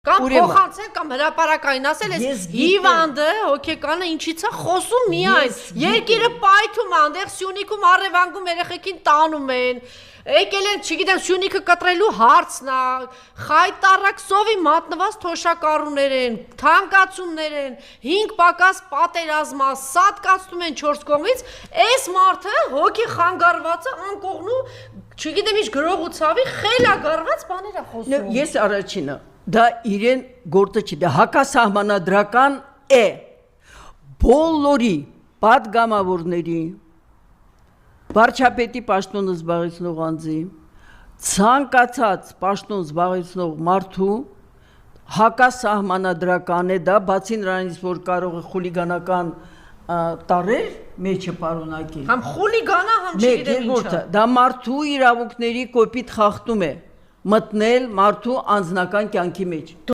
Կամ փոխանցել կամ հրապարակային ասել ես հիվանդը հոգեկանը ինչից է խոսում միայն երկիրը պայթում է այնտեղ Սյունիքում առևանգում երեխեքին տանում են եկել են չգիտեմ Սյունիքը կտրելու հարցն է խայտարակ սովի մատնված թոշակառուներ են թանկացումներ են 5 պակաս պատերազմ է սատկացնում են 4 կողմից այս մարդը հոգի խանգարված է անկողնու չգիտեմ ինչ գրող ու ցավի խելագարված բաներ է խոսում ես առաջինը դա իրեն գործը չի, դա հակասահմանադրական է բոլորի պատգամավորների, վարչապետի պաշտոնը զբաղեցնող անձի, ցանկացած պաշտոն զբաղեցնող մարդու հակասահմանադրական է դա, բացի նրանից, որ կարող է խուլիգանական տարեր մեջը պարունակի։ Համ խուլիգանա, համ չգիտեմ ինչա։ Դա մարդու իրավունքների կոպիտ խախտում է մտնել մարդու անձնական կյանքի մեջ